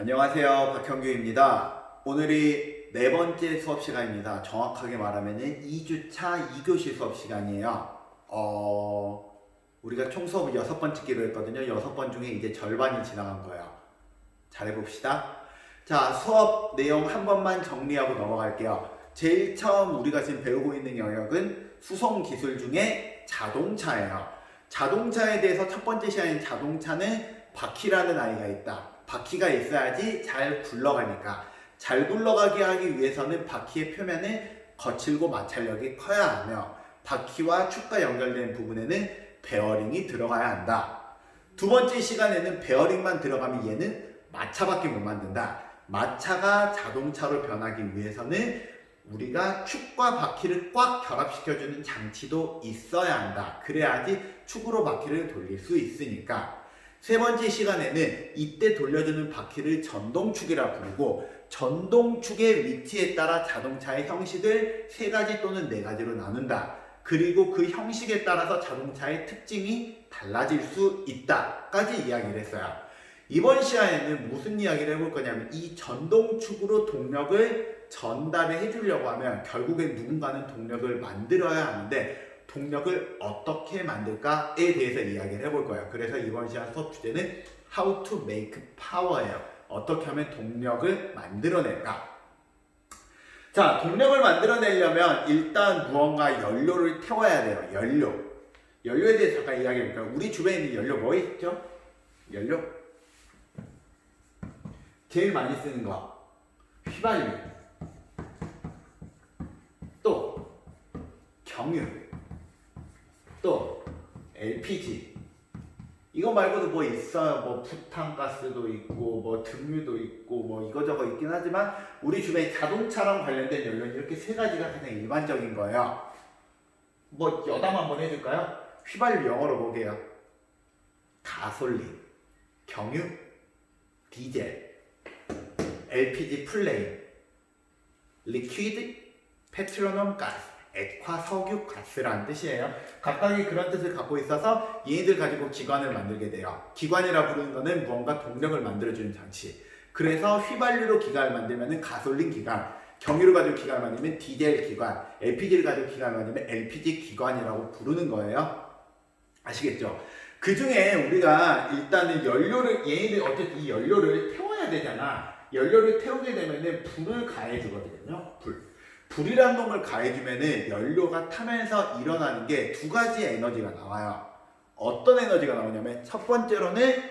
안녕하세요. 박형규입니다. 오늘이 네 번째 수업 시간입니다. 정확하게 말하면 2주차 2교시 수업 시간이에요. 우리가 총 수업을 6번 찍기로 했거든요. 6번 중에 이제 절반이 지나간 거예요. 잘해봅시다. 자, 수업 내용 한 번만 정리하고 넘어갈게요. 제일 처음 우리가 지금 배우고 있는 영역은 수송 기술 중에 자동차예요. 자동차에 대해서 첫 번째 시간인 자동차는 바퀴라는 아이가 있다. 바퀴가 있어야지 잘 굴러가니까 잘 굴러가게 하기 위해서는 바퀴의 표면은 거칠고 마찰력이 커야 하며 바퀴와 축과 연결된 부분에는 베어링이 들어가야 한다. 두 번째 시간에는 베어링만 들어가면 얘는 마차밖에 못 만든다. 마차가 자동차로 변하기 위해서는 우리가 축과 바퀴를 꽉 결합시켜주는 장치도 있어야 한다. 그래야지 축으로 바퀴를 돌릴 수 있으니까. 세 번째 시간에는 이때 돌려주는 바퀴를 전동축이라 부르고 전동축의 위치에 따라 자동차의 형식을 3가지 또는 4가지로 나눈다. 그리고 그 형식에 따라서 자동차의 특징이 달라질 수 있다까지 이야기를 했어요. 이번 시간에는 무슨 이야기를 해볼 거냐면 이 전동축으로 동력을 전달을 해주려고 하면 결국엔 누군가는 동력을 만들어야 하는데 동력을 어떻게 만들까에 대해서 이야기를 해볼 거예요. 그래서 이번 시간 수업 주제는 How to make power예요. 어떻게 하면 동력을 만들어낼까? 자, 동력을 만들어내려면 일단 무언가 연료를 태워야 돼요. 연료에 대해서 잠깐 이야기해 볼까요? 우리 주변에 있는 연료 뭐 있죠? 연료? 제일 많이 쓰는 거 휘발유, 또 경유, 또 LPG. 이거 말고도 뭐 있어요. 뭐 부탄가스도 있고 뭐 등유도 있고 뭐 이거저거 있긴 하지만 우리 주변에 자동차랑 관련된 연료는 이렇게 3가지가 가장 일반적인 거예요. 뭐 여담 한번 해줄까요? 휘발유 영어로 뭐게요? 가솔린, 경유, 디젤, LPG 플레인, 리퀴드 페트로넘 가스, 액화 석유 가스라는 뜻이에요. 각각이 그런 뜻을 갖고 있어서 얘네들 가지고 기관을 만들게 돼요. 기관이라 부르는 거는 무언가 동력을 만들어주는 장치. 그래서 휘발유로 기관을 만들면 가솔린 기관, 경유를 가지고 기관을 만들면 디젤 기관, LPG를 가지고 기관을 만들면 LPG 기관이라고 부르는 거예요. 아시겠죠? 그 중에 우리가 일단은 얘네들 어쨌든 이 연료를 태워야 되잖아. 연료를 태우게 되면은 불을 가해주거든요. 불이란 놈을 가해주면은 연료가 타면서 일어나는 게 2가지 에너지가 나와요. 어떤 에너지가 나오냐면 첫 번째로는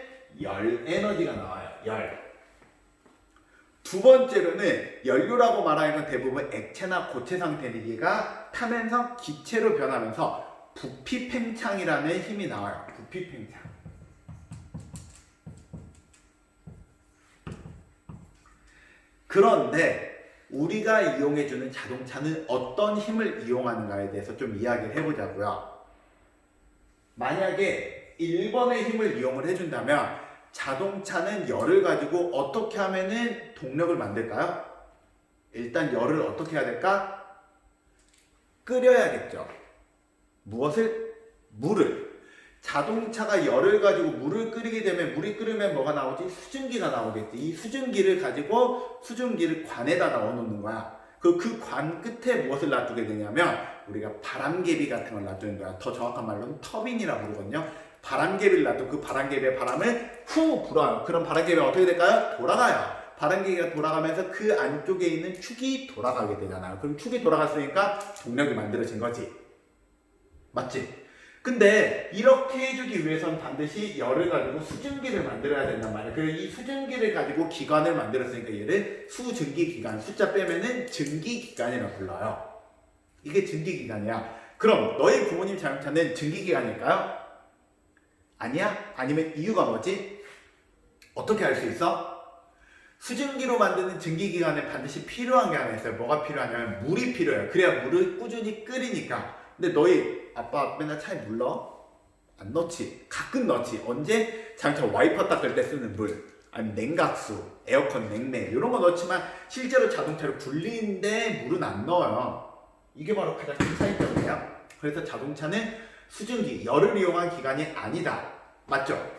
열 에너지가 나와요. 열. 두 번째로는 연료라고 말하는 건 대부분 액체나 고체 상태가 타면서 기체로 변하면서 부피 팽창이라는 힘이 나와요. 부피 팽창. 그런데 우리가 이용해주는 자동차는 어떤 힘을 이용하는가에 대해서 좀 이야기를 해보자고요. 만약에 1번의 힘을 이용을 해준다면 자동차는 열을 가지고 어떻게 하면은 동력을 만들까요? 일단 열을 어떻게 해야 될까? 끓여야겠죠. 무엇을? 물을. 자동차가 열을 가지고 물을 끓이게 되면 물이 끓으면 뭐가 나오지? 수증기가 나오겠지. 이 수증기를 가지고 수증기를 관에다 넣어놓는 거야. 그 관 끝에 무엇을 놔두게 되냐면 우리가 바람개비 같은 걸 놔두는 거야. 더 정확한 말로는 터빈이라 부르거든요. 바람개비를 놔두고 그 바람개비의 바람을 후 불어요. 그럼 바람개비가 어떻게 될까요? 돌아가요. 바람개비가 돌아가면서 그 안쪽에 있는 축이 돌아가게 되잖아요. 그럼 축이 돌아갔으니까 동력이 만들어진 거지. 맞지? 근데 이렇게 해주기 위해서는 반드시 열을 가지고 수증기를 만들어야 된단 말이야. 그래서 이 수증기를 가지고 기관을 만들었으니까 얘를 수증기기관, 숫자 빼면은 증기기관이라고 불러요. 이게 증기기관이야. 그럼 너희 부모님 자동차는 증기기관일까요? 아니야? 아니면 이유가 뭐지? 어떻게 알 수 있어? 수증기로 만드는 증기기관에 반드시 필요한 게 하나 있어요. 뭐가 필요하냐면 물이 필요해요. 그래야 물을 꾸준히 끓이니까. 근데 너희 아빠 맨날 차에 물 넣어? 안 넣지. 가끔 넣지. 언제? 자동차 와이퍼 닦을 때 쓰는 물. 아니면 냉각수, 에어컨 냉매 이런 거 넣지만 실제로 자동차를 굴리는데 물은 안 넣어요. 이게 바로 가장 큰 차이점이에요. 그래서 자동차는 수증기, 열을 이용한 기관이 아니다. 맞죠?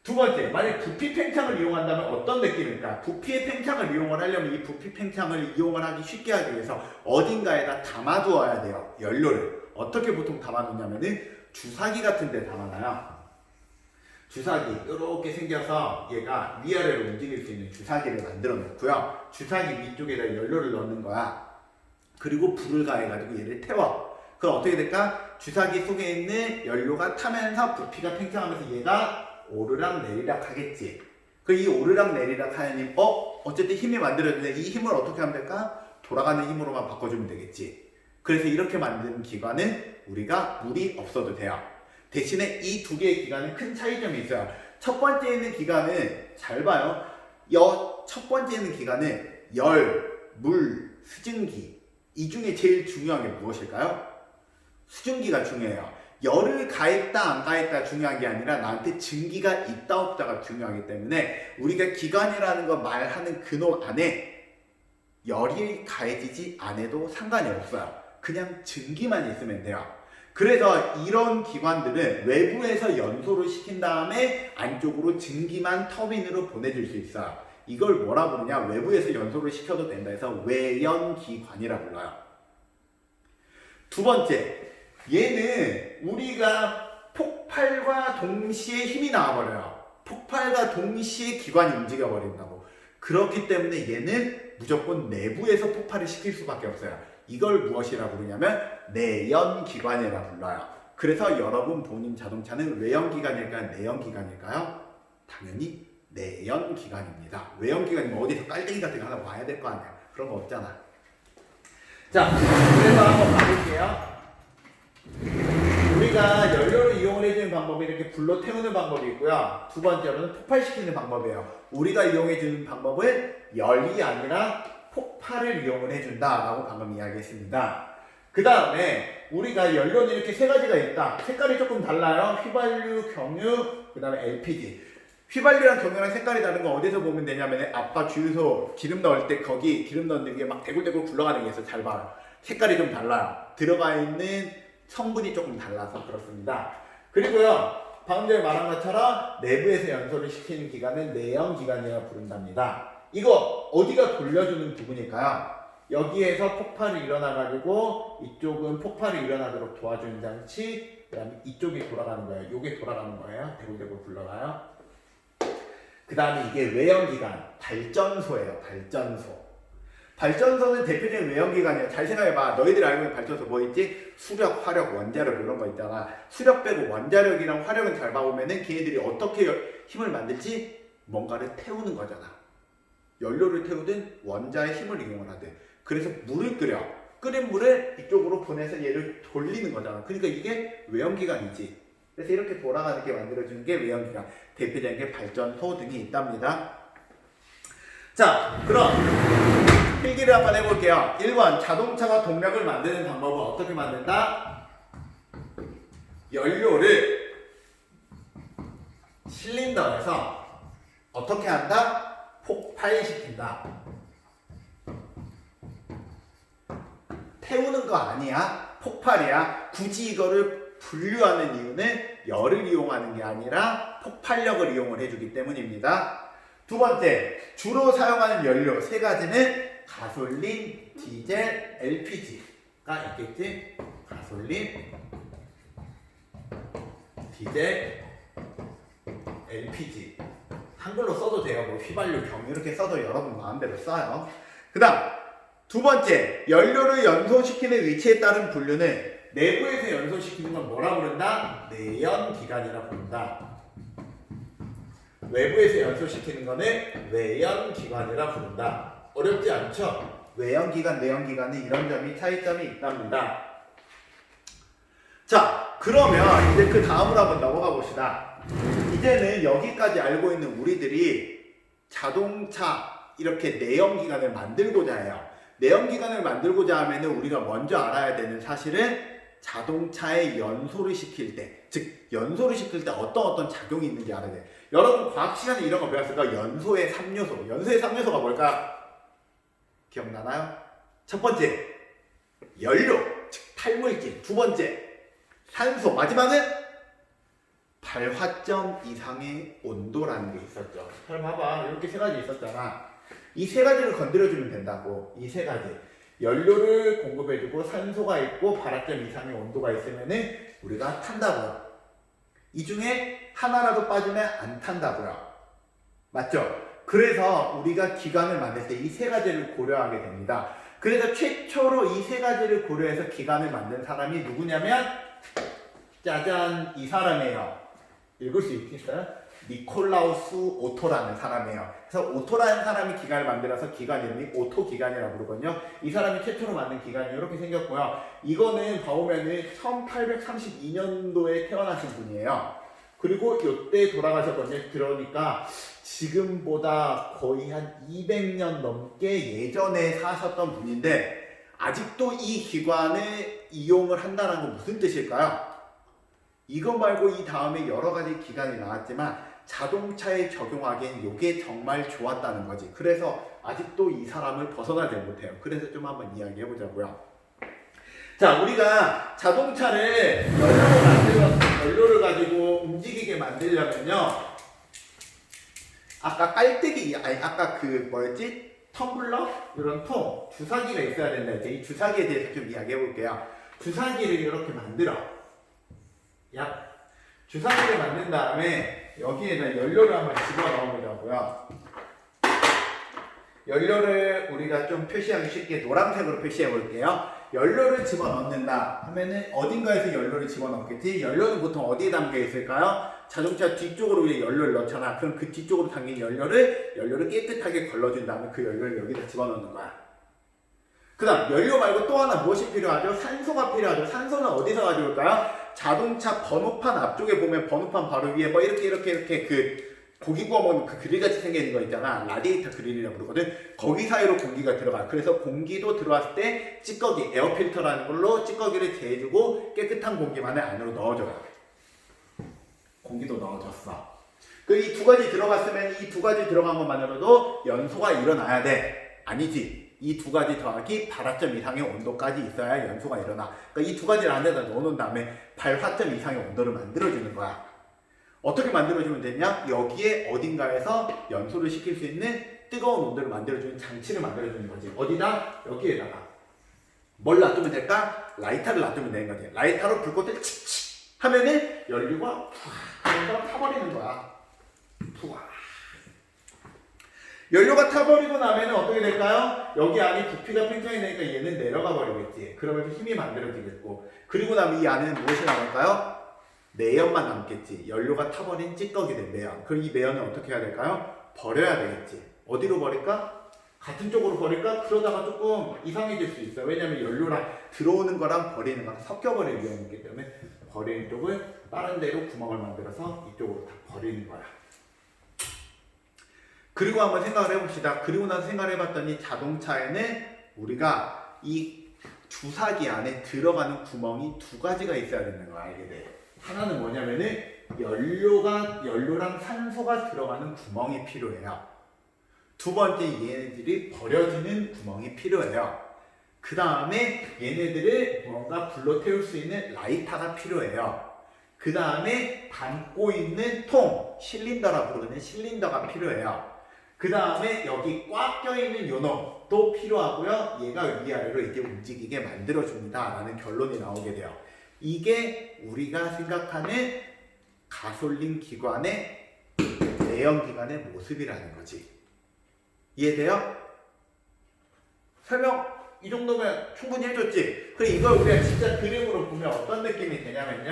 두 번째, 만약 부피 팽창을 이용한다면 어떤 느낌일까? 부피의 팽창을 이용을 하려면 이 부피 팽창을 이용을 하기 쉽게 하기 위해서 어딘가에다 담아두어야 돼요. 연료를. 어떻게 보통 담아두냐면은 주사기 같은 데 담아놔요. 주사기 이렇게 생겨서 얘가 위아래로 움직일 수 있는 주사기를 만들어 놓고요. 주사기 위쪽에다 연료를 넣는 거야. 그리고 불을 가해가지고 얘를 태워. 그럼 어떻게 될까? 주사기 속에 있는 연료가 타면서 부피가 팽창하면서 얘가 오르락 내리락 하겠지. 그 이 오르락 내리락 하는 힘, 어쨌든 힘이 만들어지는데 이 힘을 어떻게 하면 될까? 돌아가는 힘으로만 바꿔주면 되겠지. 그래서 이렇게 만든 기관은 우리가 물이 없어도 돼요. 대신에 이 두 개의 기관은 큰 차이점이 있어요. 첫 번째 있는 기관은 잘 봐요. 첫 번째 있는 기관은 열, 물, 수증기. 이 중에 제일 중요한 게 무엇일까요? 수증기가 중요해요. 열을 가했다 안 가했다 중요한 게 아니라 나한테 증기가 있다 없다가 중요하기 때문에 우리가 기관이라는 거 말하는 근원 안에 열이 가해지지 않아도 상관이 없어요. 그냥 증기만 있으면 돼요. 그래서 이런 기관들은 외부에서 연소를 시킨 다음에 안쪽으로 증기만 터빈으로 보내줄 수 있어요. 이걸 뭐라 부르냐? 외부에서 연소를 시켜도 된다 해서 외연기관이라 불러요. 두 번째, 얘는 우리가 폭발과 동시에 힘이 나와버려요. 폭발과 동시에 기관이 움직여버린다고. 그렇기 때문에 얘는 무조건 내부에서 폭발을 시킬 수밖에 없어요. 이걸 무엇이라 부르냐면 내연기관이라 불러요. 그래서 여러분 본인 자동차는 외연기관일까요? 내연기관일까요? 당연히 내연기관입니다. 외연기관이면 어디서 깔때기 같은 거 하나 와야 될 거 아니야. 그런 거 없잖아. 자, 그래서 한번 가볼게요. 우리가 연료를 이용을 해주는 방법이 이렇게 불로 태우는 방법이 있고요. 두 번째로는 폭발시키는 방법이에요. 우리가 이용해주는 방법은 열이 아니라 폭발을 이용을 해준다라고 방금 이야기했습니다. 그 다음에 우리가 연료는 이렇게 세 가지가 있다. 색깔이 조금 달라요. 휘발유, 경유, 그 다음에 LPG. 휘발유랑 경유랑 색깔이 다른 건 어디서 보면 되냐면 아빠 주유소 기름 넣을 때 거기 기름 넣는 게 막 대굴대굴 굴러가는 게 있어요. 잘 봐요. 색깔이 좀 달라요. 들어가 있는 성분이 조금 달라서 그렇습니다. 그리고요, 방금 전에 말한 것처럼 내부에서 연소를 시키는 기관은 내연기관이라고 부른답니다. 이거 어디가 돌려주는 부분일까요? 여기에서 폭발이 일어나가지고 이쪽은 폭발이 일어나도록 도와주는 장치, 그 다음에 이쪽이 돌아가는 거예요. 이게 돌아가는 거예요. 대굴대굴 굴러가요. 그 다음에 이게 외연기관, 발전소예요. 발전소. 발전소는 대표적인 외연기관이야. 잘 생각해봐. 너희들이 알고 있는 발전소 뭐 있지? 수력, 화력, 원자력 이런 거 있잖아. 수력 빼고 원자력이랑 화력은 잘 봐보면은 걔네들이 어떻게 힘을 만들지? 뭔가를 태우는 거잖아. 연료를 태우든 원자의 힘을 이용을 하든. 그래서 물을 끓여. 끓인 물을 이쪽으로 보내서 얘를 돌리는 거잖아. 그러니까 이게 외연기관이지. 그래서 이렇게 돌아가는 게 만들어주는 게 외연기관. 대표적인 게 발전소 등이 있답니다. 자, 그럼 필기를 한번 해볼게요. 1번, 자동차가 동력을 만드는 방법은 어떻게 만든다? 연료를 실린더에서 어떻게 한다? 폭발시킨다. 태우는 거 아니야. 폭발이야. 굳이 이거를 분류하는 이유는 열을 이용하는 게 아니라 폭발력을 이용을 해주기 때문입니다. 두 번째, 주로 사용하는 연료 세 가지는 가솔린, 디젤, LPG가 있겠지? 가솔린, 디젤, LPG. 한글로 써도 돼요. 뭐 휘발유, 경유 이렇게 써도 여러분 마음대로 써요. 그 다음 두 번째, 연료를 연소시키는 위치에 따른 분류는 내부에서 연소시키는 건 뭐라 부른다? 내연기관이라 부른다. 외부에서 연소시키는 거는 외연기관이라 부른다. 어렵지 않죠? 외연기관, 내연기관은 이런 점이 차이점이 있답니다. 자, 그러면 이제 그 다음으로 한번 넘어가 봅시다. 이제는 여기까지 알고 있는 우리들이 자동차 이렇게 내연기관을 만들고자 해요. 내연기관을 만들고자 하면 우리가 먼저 알아야 되는 사실은 자동차에 연소를 시킬 때, 즉 연소를 시킬 때 어떤 작용이 있는지 알아야 돼. 여러분 과학 시간에 이런 거 배웠을까? 연소의 3요소. 연소의 3요소가 뭘까? 기억나나요? 첫 번째, 연료, 즉 탈물질. 두 번째, 산소. 마지막은 발화점 이상의 온도라는 게 있었죠. 잘 봐봐. 이렇게 세 가지 있었잖아. 이 세 가지를 건드려주면 된다고. 이 세 가지. 연료를 공급해주고 산소가 있고 발화점 이상의 온도가 있으면은 우리가 탄다고요. 이 중에 하나라도 빠지면 안 탄다고요. 맞죠? 그래서 우리가 기관을 만들 때 이 세 가지를 고려하게 됩니다. 그래서 최초로 이 세 가지를 고려해서 기관을 만든 사람이 누구냐면 짜잔, 이 사람이에요. 읽을 수 있겠어요? 니콜라우스 오토라는 사람이에요. 그래서 오토라는 사람이 기관을 만들어서 기관 이름이 오토기관이라고 부르거든요. 이 사람이 최초로 만든 기관이 이렇게 생겼고요. 이거는 봐보면은 1832년도에 태어나신 분이에요. 그리고 이때 돌아가셨거든요. 그러니까 지금보다 거의 한 200년 넘게 예전에 사셨던 분인데 아직도 이 기관을 이용을 한다는 건 무슨 뜻일까요? 이거 말고 이 다음에 여러 가지 기관이 나왔지만 자동차에 적용하기엔 이게 정말 좋았다는 거지. 그래서 아직도 이 사람을 벗어나지 못해요. 그래서 좀 한번 이야기해 보자고요. 자, 우리가 자동차를 연료를 가지고 움직이게 만들려면요. 아까 깔때기, 아까 그 뭐였지? 텀블러? 이런 통, 주사기가 있어야 된다. 이제 이 주사기에 대해서 좀 이야기해 볼게요. 주사기를 이렇게 만들어. 주사기를 만든 다음에 여기에다 연료를 한번 집어넣어 보자고요. 연료를 우리가 좀 표시하기 쉽게 노란색으로 표시해 볼게요. 연료를 집어넣는다 하면은 어딘가에서 연료를 집어넣겠지? 연료는 보통 어디에 담겨 있을까요? 자동차 뒤쪽으로 우리 연료를 넣잖아. 그럼 그 뒤쪽으로 담긴 연료를 깨끗하게 걸러준 다음에 그 연료를 여기다 집어넣는 거야. 그 다음 연료 말고 또 하나 무엇이 필요하죠? 산소가 필요하죠. 산소는 어디서 가져올까요? 자동차 번호판 앞쪽에 보면 번호판 바로 위에 뭐 이렇게 그 고기 구워 먹는 그 그릴같이 생긴 거 있잖아. 라디에이터 그릴이라고 부르거든. 거기 사이로 공기가 들어가. 그래서 공기도 들어왔을 때 찌꺼기, 에어필터라는 걸로 찌꺼기를 제해주고 깨끗한 공기만을 안으로 넣어줘요. 공기도 넣어줬어. 이 두 가지 들어갔으면 이 두 가지 들어간 것만으로도 연소가 일어나야 돼. 아니지. 이 두 가지 더하기 발화점 이상의 온도까지 있어야 연소가 일어나. 그러니까 이 두 가지를 안에다 넣어놓은 다음에 발화점 이상의 온도를 만들어주는 거야. 어떻게 만들어주면 되냐? 여기에 어딘가에서 연소를 시킬 수 있는 뜨거운 온도를 만들어주는 장치를 만들어주는 거지. 어디다? 여기에다가. 뭘 놔두면 될까? 라이터를 놔두면 되는 거지. 라이터로 불꽃을 칙칙 하면은 연료가 푸아 타버리는 거야. 푸아. 연료가 타버리고 나면 어떻게 될까요? 여기 안에 부피가 팽창이 되니까 얘는 내려가 버리겠지. 그러면서 힘이 만들어지겠고. 그리고 나면 이 안에는 무엇이 남을까요? 매연만 남겠지. 연료가 타버린 찌꺼기들 매연. 그럼 이 매연을 어떻게 해야 될까요? 버려야 되겠지. 어디로 버릴까? 같은 쪽으로 버릴까? 그러다가 조금 이상해질 수 있어요. 왜냐면 연료랑 들어오는 거랑 버리는 거랑 섞여버릴 위험이 있기 때문에 버리는 쪽을 다른 데로 구멍을 만들어서 이쪽으로 다 버리는 거야. 그리고 한번 생각을 해봅시다. 그리고 나서 생각을 해봤더니 자동차에는 우리가 이 주사기 안에 들어가는 구멍이 두 가지가 있어야 되는 거 알게 돼. 하나는 뭐냐면은 연료랑 산소가 들어가는 구멍이 필요해요. 두 번째 얘네들이 버려지는 구멍이 필요해요. 그 다음에 얘네들을 뭔가 불로 태울 수 있는 라이터가 필요해요. 그 다음에 담고 있는 통, 실린더라 부르는 실린더가 필요해요. 그 다음에 여기 꽉 껴있는 요놈도 필요하고요. 얘가 위아래로 이제 움직이게 만들어줍니다. 라는 결론이 나오게 돼요. 이게 우리가 생각하는 가솔린 기관의 내연기관의 모습이라는 거지. 이해돼요? 설명 이 정도면 충분히 해줬지? 그래 이걸 우리가 진짜 그림으로 보면 어떤 느낌이 되냐면요.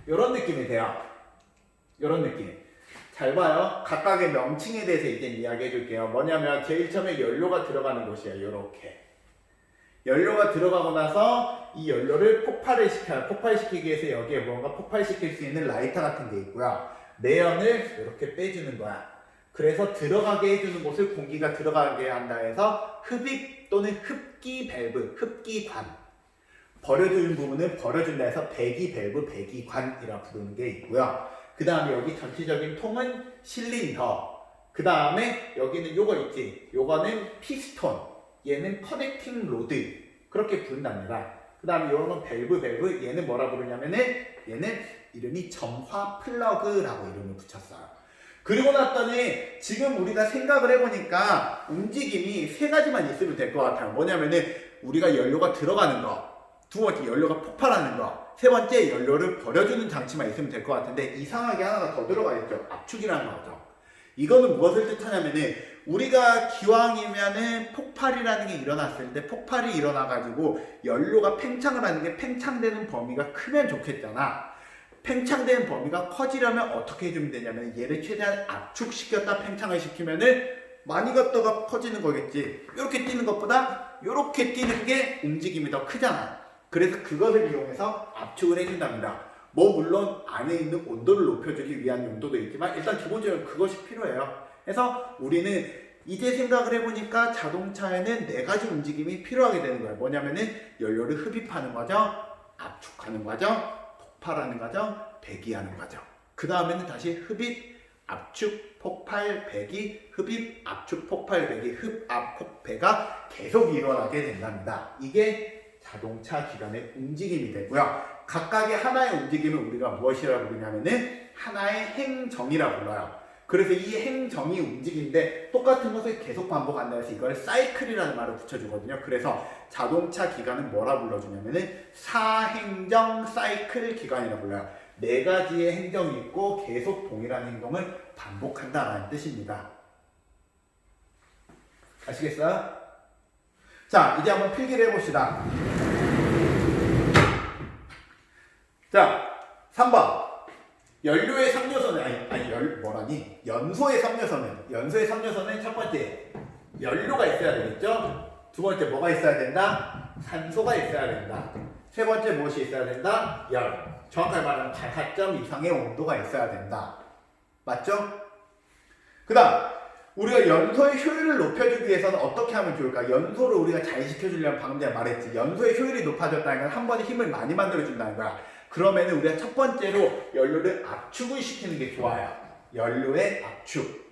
이런 느낌이 돼요. 이런 느낌. 잘 봐요. 각각의 명칭에 대해서 이제 이야기해 줄게요. 뭐냐면 제일 처음에 연료가 들어가는 곳이에요. 이렇게. 연료가 들어가고 나서 이 연료를 폭발을 시켜요. 폭발시키기 위해서 여기에 뭔가 폭발시킬 수 있는 라이터 같은 게 있고요. 내연을 이렇게 빼주는 거야. 그래서 들어가게 해주는 곳을 공기가 들어가게 한다 해서 흡입 또는 흡기 밸브, 흡기관. 버려주는 부분은 버려준다 해서 배기 밸브, 배기관이라 부르는 게 있고요. 그 다음에 여기 전체적인 통은 실린더. 그 다음에 여기는 요거 있지. 요거는 피스톤. 얘는 커넥팅 로드. 그렇게 부른답니다. 그 다음에 이거는 밸브. 얘는 뭐라 부르냐면은 얘는 이름이 점화 플러그라고 이름을 붙였어요. 그리고 났더니 지금 우리가 생각을 해보니까 움직임이 세 가지만 있으면 될 것 같아요. 뭐냐면은 우리가 연료가 들어가는 거, 두 번째 연료가 폭발하는 거, 세 번째 연료를 버려주는 장치만 있으면 될 것 같은데 이상하게 하나가 더 들어가 있죠. 압축이라는 거죠. 이거는 무엇을 뜻하냐면은 우리가 기왕이면은 폭발이라는 게 일어났을 때 폭발이 일어나가지고 연료가 팽창을 하는 게 팽창되는 범위가 크면 좋겠잖아. 팽창되는 범위가 커지려면 어떻게 해주면 되냐면 얘를 최대한 압축시켰다 팽창을 시키면은 많이 갔다가 커지는 거겠지. 이렇게 뛰는 것보다 이렇게 뛰는 게 움직임이 더 크잖아. 그래서 그것을 이용해서 압축을 해준답니다. 뭐 물론 안에 있는 온도를 높여주기 위한 용도도 있지만 일단 기본적으로 그것이 필요해요. 그래서 우리는 이제 생각을 해보니까 자동차에는 네 가지 움직임이 필요하게 되는 거예요. 뭐냐면은 연료를 흡입하는 과정, 압축하는 과정, 폭발하는 과정, 배기하는 과정. 그 다음에는 다시 흡입, 압축, 폭발, 배기, 흡입, 압축, 폭발, 배기, 흡압, 폭배가 계속 일어나게 된답니다. 이게 자동차 기관의 움직임이 되고요. 각각의 하나의 움직임을 우리가 무엇이라고 부르냐면은 하나의 행정이라고 불러요. 그래서 이 행정이 움직이는데 똑같은 것을 계속 반복한다 해서 이걸 사이클이라는 말을 붙여주거든요. 그래서 자동차 기관은 뭐라 불러주냐면은 사행정 사이클 기관이라고 불러요. 네 가지의 행정이 있고 계속 동일한 행동을 반복한다라는 뜻입니다. 아시겠어요? 자, 이제 한번 필기를 해봅시다. 자, 3번. 연료의 3요소는, 연소의 3요소는, 첫 번째, 연료가 있어야 되겠죠? 두 번째, 뭐가 있어야 된다? 산소가 있어야 된다. 세 번째, 무엇이 있어야 된다? 열. 정확하게 말하면 가산점 이상의 온도가 있어야 된다. 맞죠? 그 다음, 우리가 연소의 효율을 높여주기 위해서는 어떻게 하면 좋을까? 연소를 우리가 잘 시켜주려면 방금 전에 말했지. 연소의 효율이 높아졌다는 건 한 번에 힘을 많이 만들어준다는 거야. 그러면은 우리가 첫 번째로 연료를 압축을 시키는 게 좋아요. 연료의 압축.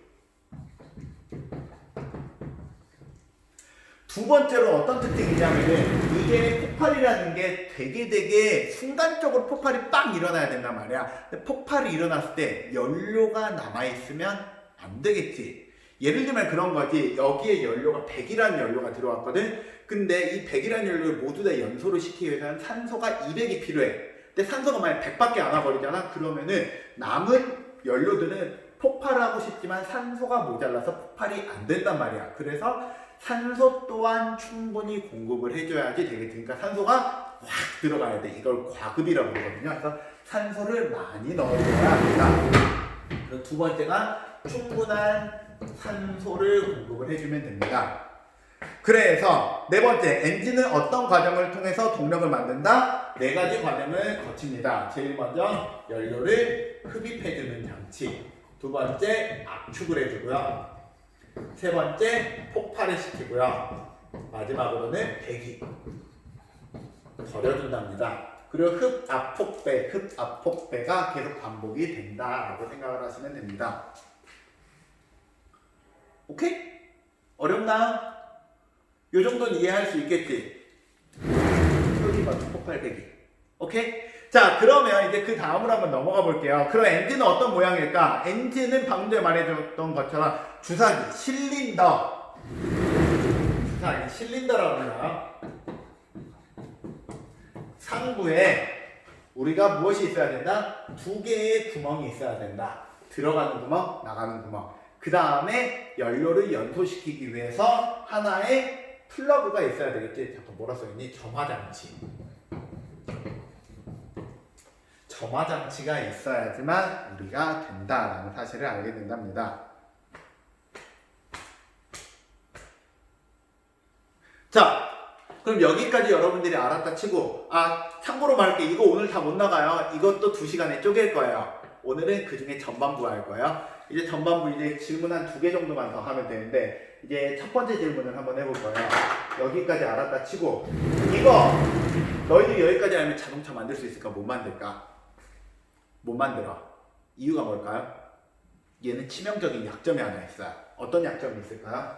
두 번째로 어떤 특징이냐면은 이게 폭발이라는 게 되게 순간적으로 폭발이 빵 일어나야 된단 말이야. 근데 폭발이 일어났을 때 연료가 남아있으면 안 되겠지. 예를 들면 그런 거지. 여기에 연료가 100이라는 연료가 들어왔거든. 근데 이 100이라는 연료를 모두 다 연소를 시키기 위해서는 산소가 200이 필요해. 근데 산소가 만약 100밖에 안 와버리잖아. 그러면은 남은 연료들은 폭발하고 싶지만 산소가 모자라서 폭발이 안 된단 말이야. 그래서 산소 또한 충분히 공급을 해줘야지 되겠지. 그러니까 산소가 확 들어가야 돼. 이걸 과급이라고 그러거든요. 그래서 산소를 많이 넣어줘야 한다. 그리고 두 번째가 충분한 산소를 공급을 해주면 됩니다. 그래서 네 번째, 엔진은 어떤 과정을 통해서 동력을 만든다? 네 가지 과정을 거칩니다. 제일 먼저 연료를 흡입해주는 장치, 두 번째 압축을 해주고요, 세 번째 폭발을 시키고요, 마지막으로는 배기, 버려준답니다. 그리고 흡압폭배가 계속 반복이 된다라고 생각을 하시면 됩니다. 오케이? 어렵나? 요 정도는 이해할 수 있겠지? 폭발 배기. 오케이? 자, 그러면 이제 그 다음으로 한번 넘어가 볼게요. 그럼 엔진은 어떤 모양일까? 엔진은 방금 전에 말해줬던 것처럼 주사기, 실린더라고 해요. 상부에 우리가 무엇이 있어야 된다? 두 개의 구멍이 있어야 된다. 들어가는 구멍, 나가는 구멍. 그 다음에 연료를 연소시키기 위해서 하나의 플러그가 있어야 되겠지. 잠깐 뭐라 써있니? 점화장치. 점화장치가 있어야지만 우리가 된다라는 사실을 알게 된답니다. 자, 그럼 여기까지 여러분들이 알았다 치고, 참고로 말할게. 이거 오늘 다 못 나가요. 이것도 2시간에 쪼갤 거예요. 오늘은 그 중에 전반부 할 거예요. 이제 전반부 이제 질문 한 2개 정도만 더 하면 되는데, 이제 첫 번째 질문을 한번 해볼 거예요. 여기까지 알았다 치고, 이거 너희들이 여기까지 알면 자동차 만들 수 있을까? 못 만들까? 못 만들어. 이유가 뭘까요? 얘는 치명적인 약점이 하나 있어요. 어떤 약점이 있을까요?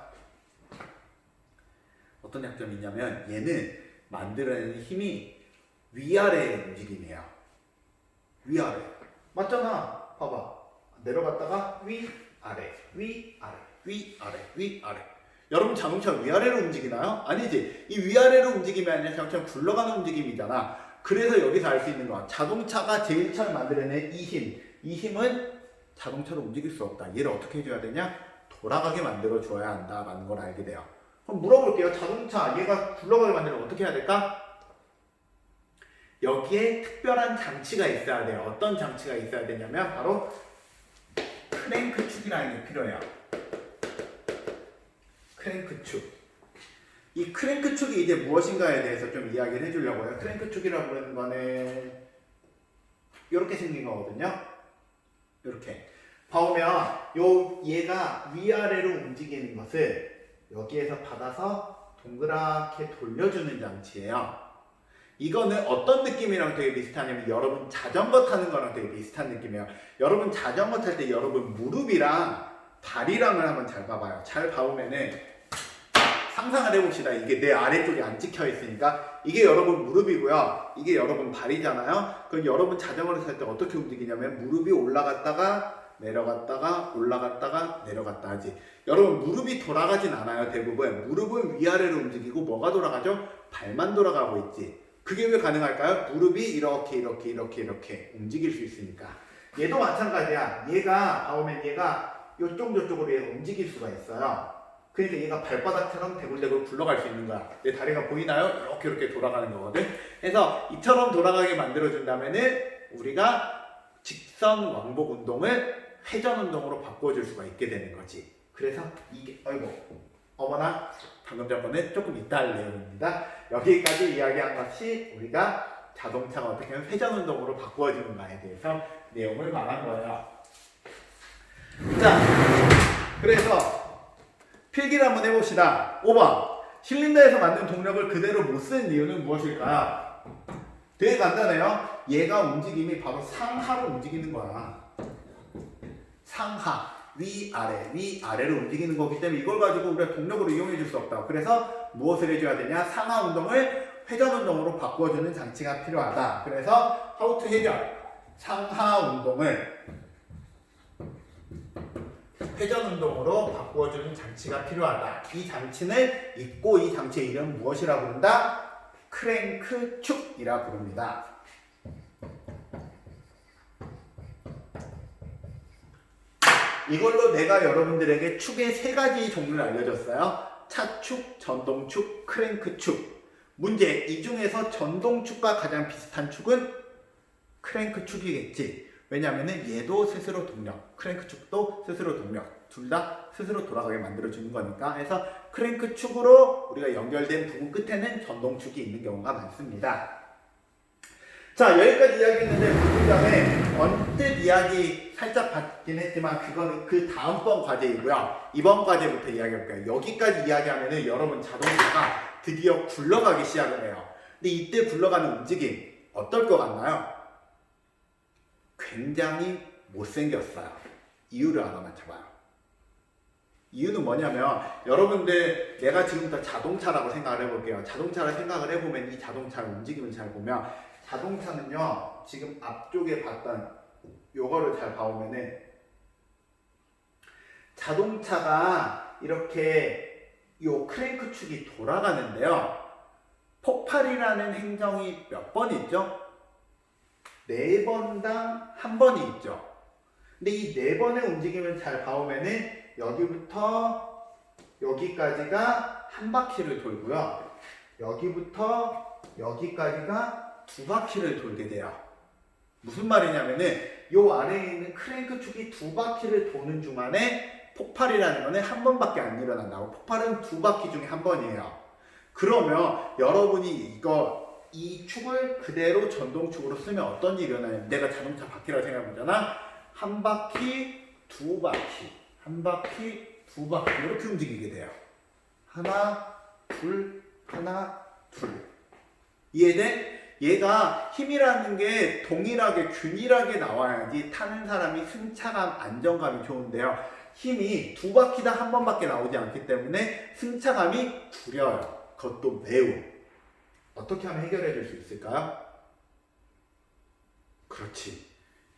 어떤 약점이 있냐면 얘는 만들어내는 힘이 위아래의 움직임이에요. 위아래. 맞잖아. 봐봐. 내려갔다가 위아래, 위아래, 위아래, 위아래. 여러분 자동차 위아래로 움직이나요? 아니지. 이 위아래로 움직임이 아니라 자동차 굴러가는 움직임이잖아. 그래서 여기서 알 수 있는 거야. 자동차가 제일 처음 만들어낸 이 힘. 이 힘은 자동차로 움직일 수 없다. 얘를 어떻게 해줘야 되냐? 돌아가게 만들어 줘야 한다라는 걸 알게 돼요. 그럼 물어볼게요. 자동차 얘가 굴러가게 만들면 어떻게 해야 될까? 여기에 특별한 장치가 있어야 돼요. 어떤 장치가 있어야 되냐면 바로 크랭크 축이라는 게 필요해요. 크랭크 축. 이 크랭크 축이 이제 무엇인가에 대해서 좀 이야기를 해주려고 해요. 크랭크 축이라고 하는 거는 이렇게 생긴 거거든요. 이렇게. 보면 얘가 위아래로 움직이는 것을 여기에서 받아서 동그랗게 돌려주는 장치예요. 이거는 어떤 느낌이랑 되게 비슷하냐면 여러분 자전거 타는 거랑 되게 비슷한 느낌이에요. 여러분 자전거 탈 때 여러분 무릎이랑 다리랑을 한번 잘 봐봐요. 잘 봐보면은 상상을 해봅시다. 이게 내 아래쪽이 안 찍혀 있으니까 이게 여러분 무릎이고요. 이게 여러분 발이잖아요. 그럼 여러분 자전거를 탈 때 어떻게 움직이냐면 무릎이 올라갔다가 내려갔다가 올라갔다가 내려갔다 하지. 여러분 무릎이 돌아가진 않아요. 대부분 무릎은 위아래로 움직이고 뭐가 돌아가죠? 발만 돌아가고 있지. 그게 왜 가능할까요? 무릎이 이렇게 움직일 수 있으니까. 얘도 마찬가지야. 얘가 보면 얘가 이쪽 저쪽으로 얘가 움직일 수가 있어요. 그러니까 얘가 발바닥처럼 대굴대굴 굴러갈 수 있는 거야. 내 다리가 보이나요? 이렇게 돌아가는 거거든. 그래서 이처럼 돌아가게 만들어준다면은 우리가 직선 왕복 운동을 회전 운동으로 바꿔줄 수가 있게 되는 거지. 그래서 이게 어머나 방금 전거는 조금 이따 할 내용입니다. 여기까지 이야기한 것이 우리가 자동차가 어떻게 하면 회전 운동으로 바꾸어지는가에 대해서 내용을 말한 거예요. 자, 그래서 필기를 한번 해봅시다. 5번. 실린더에서 만든 동력을 그대로 못 쓰는 이유는 무엇일까요? 되게 간단해요. 얘가 움직임이 바로 상하로 움직이는 거야. 상하. 위아래로 움직이는 거기 때문에 이걸 가지고 우리가 동력으로 이용해 줄 수 없다. 그래서 무엇을 해줘야 되냐? 상하 운동을 회전 운동으로 바꿔주는 장치가 필요하다. 그래서 how to 해결. 상하 운동을 회전 운동으로 바꿔주는 장치가 필요하다. 이 장치는 있고 이 장치의 이름은 무엇이라 부른다? 크랭크 축이라 부릅니다. 이걸로 내가 여러분들에게 축의 3가지 종류를 알려줬어요. 차축, 전동축, 크랭크축. 문제, 이 중에서 전동축과 가장 비슷한 축은 크랭크축이겠지. 왜냐면은 얘도 스스로 동력, 크랭크축도 스스로 동력, 둘 다 스스로 돌아가게 만들어주는 거니까. 그래서 크랭크축으로 우리가 연결된 부분 끝에는 전동축이 있는 경우가 많습니다. 자, 여기까지 이야기했는데 그 다음에 언뜻 이야기 살짝 받긴 했지만 그거는 그 다음번 과제이고요. 이번 과제부터 이야기해볼게요. 여기까지 이야기하면은 여러분 자동차가 드디어 굴러가기 시작을 해요. 근데 이때 굴러가는 움직임 어떨 것 같나요? 굉장히 못생겼어요. 이유를 하나만 잡아요. 이유는 뭐냐면 여러분들 내가 지금부터 자동차라고 생각을 해볼게요. 자동차를 생각을 해보면 이 자동차의 움직임을 잘 보면 자동차는요 지금 앞쪽에 봤던 요거를 잘 봐보면은 자동차가 이렇게 요 크랭크 축이 돌아가는데요. 폭발이라는 행정이 몇 번 있죠? 4번당 1번이 있죠. 근데 이 4번의 움직임을 잘 봐보면은 여기부터 여기까지가 한 바퀴를 돌고요. 여기부터 여기까지가 2바퀴를 돌게 돼요. 무슨 말이냐면은 요 아래에 있는 크랭크 축이 2바퀴를 도는 중간에 폭발이라는 거는 1번밖에 안 일어난다고. 폭발은 2바퀴 중에 1번이에요. 그러면 여러분이 이 축을 그대로 전동축으로 쓰면 어떤 일이 일어나냐면 내가 자동차 바퀴라고 생각해보잖아. 1바퀴, 2바퀴, 1바퀴, 2바퀴 이렇게 움직이게 돼요. 하나, 둘, 하나, 둘. 이해돼? 얘가 힘이라는 게 동일하게 균일하게 나와야지 타는 사람이 승차감, 안정감이 좋은데요. 힘이 2바퀴 다 1번밖에 나오지 않기 때문에 승차감이 구려요. 그것도 매우. 어떻게 하면 해결해 줄 수 있을까요? 그렇지.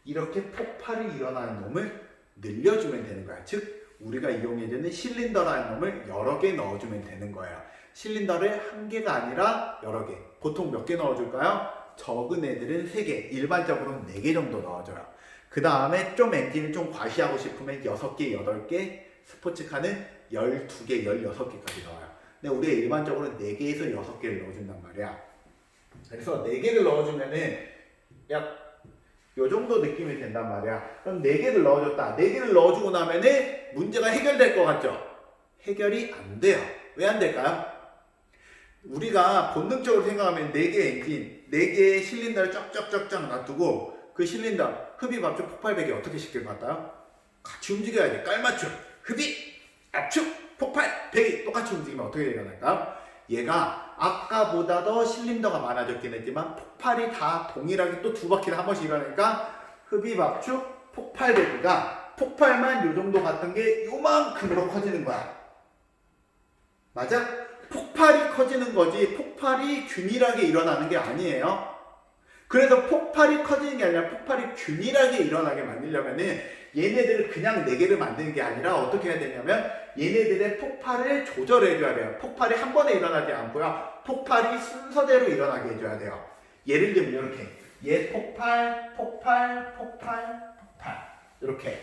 이렇게 폭발이 일어나는 놈을 늘려주면 되는 거야. 즉 우리가 이용해주는 실린더라는 놈을 여러 개 넣어주면 되는 거예요. 실린더를 한 개가 아니라 여러 개. 보통 몇 개 넣어줄까요? 적은 애들은 3개, 일반적으로는 4개 정도 넣어줘요. 그 다음에 좀 엔진을 좀 과시하고 싶으면 6개, 8개, 스포츠카는 12개, 16개까지 넣어요. 근데 우리가 일반적으로 4개에서 6개를 넣어준단 말이야. 그래서 4개를 넣어주면은 약 요 정도 느낌이 된단 말이야. 그럼 4개를 넣어줬다. 4개를 넣어주고 나면은 문제가 해결될 것 같죠? 해결이 안 돼요. 왜 안 될까요? 우리가 본능적으로 생각하면 4개의 엔진, 4개의 실린더를 쫙쫙쫙쫙 놔두고 그 실린더, 흡입, 압축, 폭발 배기 어떻게 시킬 것 같아요? 같이 움직여야 돼. 깔맞춤, 흡입, 압축, 폭발, 배기 똑같이 움직이면 어떻게 일어날까요? 얘가 아까보다 더 실린더가 많아졌긴 했지만 폭발이 다 동일하게 또 2바퀴를 한 번씩 일어나니까 흡입, 압축, 폭발 배기가 폭발만 요 정도 갔던 게 요만큼으로 커지는 거야. 맞아? 폭발이 커지는 거지 폭발이 균일하게 일어나는 게 아니에요. 그래서 폭발이 커지는 게 아니라 폭발이 균일하게 일어나게 만들려면은 얘네들을 그냥 4개를 만드는 게 아니라 어떻게 해야 되냐면 얘네들의 폭발을 조절해줘야 돼요. 폭발이 한 번에 일어나지 않고요. 폭발이 순서대로 일어나게 해줘야 돼요. 예를 들면 이렇게 얘 폭발, 폭발, 폭발, 폭발 이렇게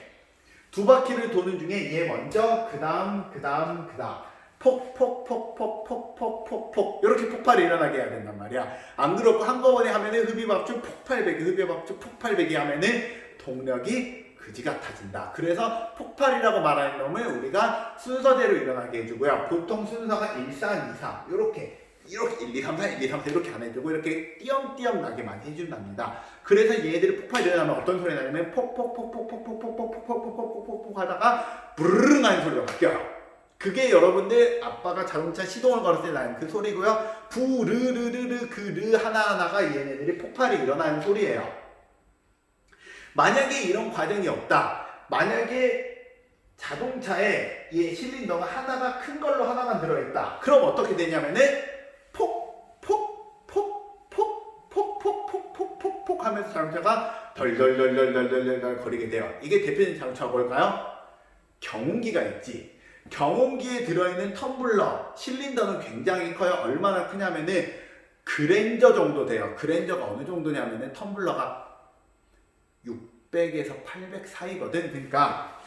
2바퀴를 도는 중에 얘 먼저 그 다음 폭 이렇게 폭발이 일어나게 해야 된단 말이야. 안 그렇고 한꺼번에 하면은 흡입압축 폭발배기 흡입압축 폭발배기 하면은 동력이 그지 같아진다. 그래서 폭발이라고 말하는 놈을 우리가 순서대로 일어나게 해주고요. 보통 순서가 1, 4, 2, 3 이렇게 1, 2, 3, 4, 1, 2, 3, 4 이렇게 안 해주고 이렇게 띄엄띄엄 나게만 해준답니다. 그래서 얘네들이 폭발이 일어나면 어떤 소리 나냐면 폭폭폭폭폭폭폭폭폭폭폭폭폭폭 하다가 부르릉 하는 소리가 바뀌어요. 그게 여러분들 아빠가 자동차 시동을 걸었을 때 나는 그 소리고요. 부르르르르 그 르 하나하나가 얘네들이 폭발이 일어나는 소리예요. 만약에 이런 과정이 없다. 만약에 자동차에 이 실린더가 하나가 큰 걸로 하나만 들어있다. 그럼 어떻게 되냐면은 폭 하면서 자동차가 덜덜덜덜덜덜덜 거리게 돼요. 이게 대표적인 자동차가 뭘까요? 경운기가 있지. 경운기에 들어있는 텀블러, 실린더는 굉장히 커요. 얼마나 크냐면은 그랜저 정도 돼요. 그랜저가 어느 정도냐면은 텀블러가 600에서 800 사이거든. 그러니까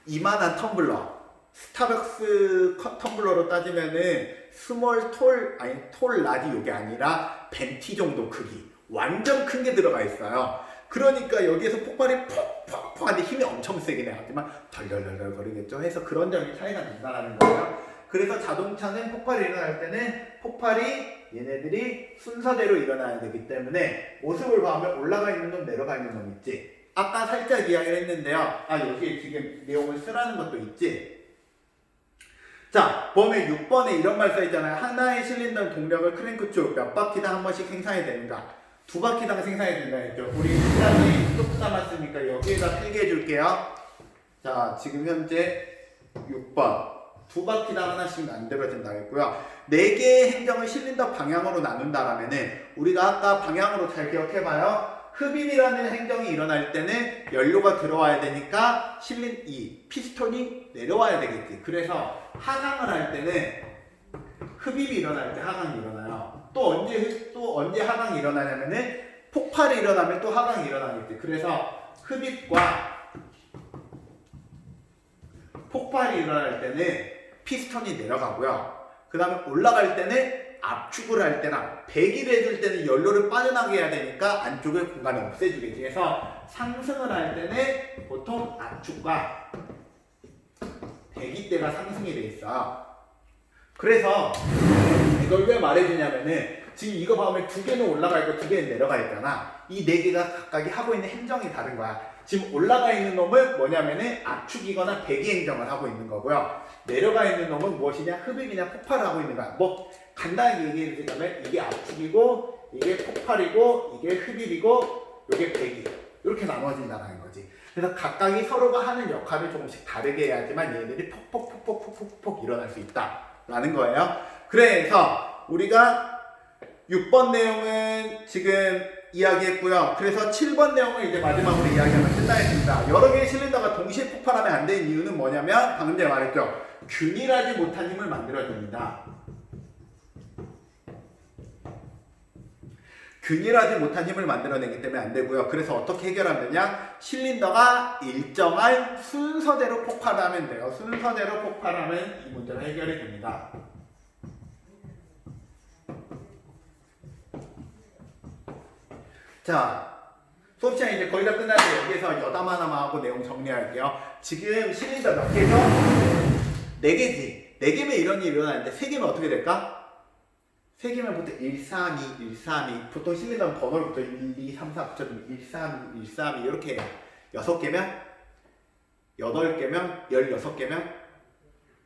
이만한 텀블러, 스타벅스 텀블러로 따지면은 스몰 톨 라지 요게 아니라 벤티 정도 크기, 완전 큰 게 들어가 있어요. 그러니까 여기에서 폭발이 폭폭폭 하는데 힘이 엄청 세긴 해요. 하지만 덜덜덜덜 거리겠죠. 해서 그런 점이 차이가 난다는 거예요. 그래서 자동차는 폭발이 일어날 때는 폭발이 얘네들이 순서대로 일어나야 되기 때문에 모습을 보면 올라가 있는 놈, 내려가 있는 놈 있지. 아까 살짝 이야기를 했는데요. 여기에 지금 내용을 쓰라는 것도 있지. 자, 보면 6번에 이런 말 써있잖아요. 하나의 실린더 동력을 크랭크축 몇 바퀴당 한 번씩 생산해야 되는가? 2바퀴당 생산해야 된다 했죠. 우리 시간이 뚝 남았으니까 여기에다 필기해 줄게요. 자, 지금 현재 6번. 2바퀴당 하나씩 만들어진다 했고요. 4개의 행정을 실린더 방향으로 나눈다라면은 우리가 아까 방향으로 잘 기억해봐요. 흡입이라는 행정이 일어날 때는 연료가 들어와야 되니까 이 피스톤이 내려와야 되겠지. 그래서 하강을 할 때는 흡입이 일어날 때 하강이 일어나요. 또 언제 하강이 일어나냐면은 폭발이 일어나면 또 하강이 일어나겠지. 그래서 흡입과 폭발이 일어날 때는 피스톤이 내려가고요. 그 다음에 올라갈 때는 압축을 할 때나 배기를 해줄 때는 연료를 빠져나가게 해야 되니까 안쪽에 공간을 없애주겠지. 그래서 상승을 할 때는 보통 압축과 배기대가 상승이 돼 있어요. 그래서 이걸 왜 말해주냐면은 지금 이거 보면 2개는 올라가 있고 2개는 내려가 있잖아. 이 4개가 각각이 하고 있는 행정이 다른 거야. 지금 올라가 있는 놈은 뭐냐면은 압축이거나 배기 행정을 하고 있는 거고요. 내려가 있는 놈은 무엇이냐? 흡입이냐 폭발을 하고 있는 거야. 뭐 간단하게 얘기해 드리자면 이게 압축이고 이게 폭발이고 이게 흡입이고 이게 배기 이렇게 나눠진다는 거지. 그래서 각각이 서로가 하는 역할을 조금씩 다르게 해야지만 얘네들이 폭폭폭폭폭폭폭 일어날 수 있다라는 거예요. 그래서 우리가 6번 내용은 지금 이야기했고요. 그래서 7번 내용을 이제 마지막으로 이야기하면 끝나겠습니다. 여러 개의 실린더가 동시에 폭발하면 안 되는 이유는 뭐냐면 방금 전에 말했죠. 균일하지 못한 힘을 만들어줍니다. 균일하지 못한 힘을 만들어내기 때문에 안 되고요. 그래서 어떻게 해결하느냐? 실린더가 일정한 순서대로 폭발하면 돼요. 순서대로 폭발하면 이 문제가 해결이 됩니다. 자, 수업 시간 이제 거의 다 끝났어요. 여기에서 여담 하나만 하고 내용 정리할게요. 지금 실린더 몇 개죠? 4개지. 4개면 이런 일이 일어나는데 3개면 어떻게 될까? 3개면 보통 132, 132. 보통 실린더는 번호부터 1, 2, 3, 4 붙여주면 132, 132 이렇게 해요. 6개면? 8개면? 16개면?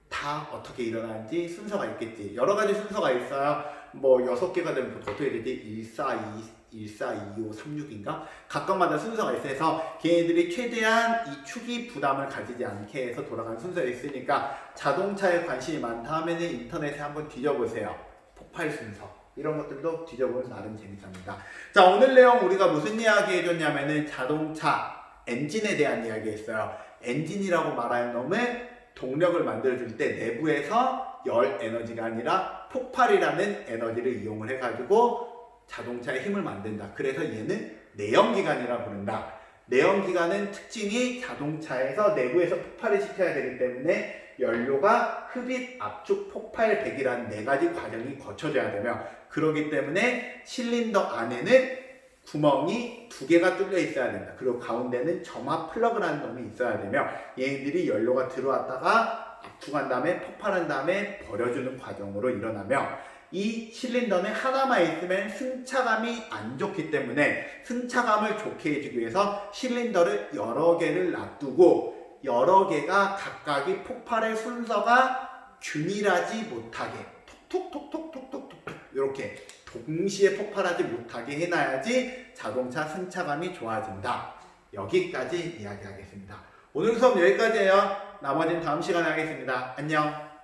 다 어떻게 일어나는지 순서가 있겠지. 여러 가지 순서가 있어요. 뭐 6개가 되면 보통 어떻게 되지? 142, 36인가? 각각마다 순서가 있어서 걔네들이 최대한 이 축이 부담을 가지지 않게 해서 돌아가는 순서가 있으니까 자동차에 관심이 많다 하면은 인터넷에 한번 뒤져보세요. 폭발 순서. 이런 것들도 뒤져보면 나름 재밌습니다. 자, 오늘 내용 우리가 무슨 이야기 해줬냐면은 자동차 엔진에 대한 이야기 했어요. 엔진이라고 말하는 놈은 동력을 만들어줄 때 내부에서 열 에너지가 아니라 폭발이라는 에너지를 이용을 해가지고 자동차의 힘을 만든다. 그래서 얘는 내연기관이라 부른다. 내연기관은 특징이 자동차에서 내부에서 폭발을 시켜야 되기 때문에 연료가 흡입, 압축, 폭발, 배기라는 4가지 과정이 거쳐져야 되며 그렇기 때문에 실린더 안에는 구멍이 2개가 뚫려 있어야 된다. 그리고 가운데는 점화 플러그라는 놈이 있어야 되며 얘네들이 연료가 들어왔다가 압축한 다음에 폭발한 다음에 버려주는 과정으로 일어나며 이 실린더는 하나만 있으면 승차감이 안 좋기 때문에 승차감을 좋게 해주기 위해서 실린더를 여러 개를 놔두고 여러 개가 각각이 폭발의 순서가 균일하지 못하게 톡톡톡톡톡톡톡 이렇게 동시에 폭발하지 못하게 해놔야지 자동차 승차감이 좋아진다. 여기까지 이야기하겠습니다. 오늘 수업 여기까지예요. 나머지는 다음 시간에 하겠습니다. 안녕.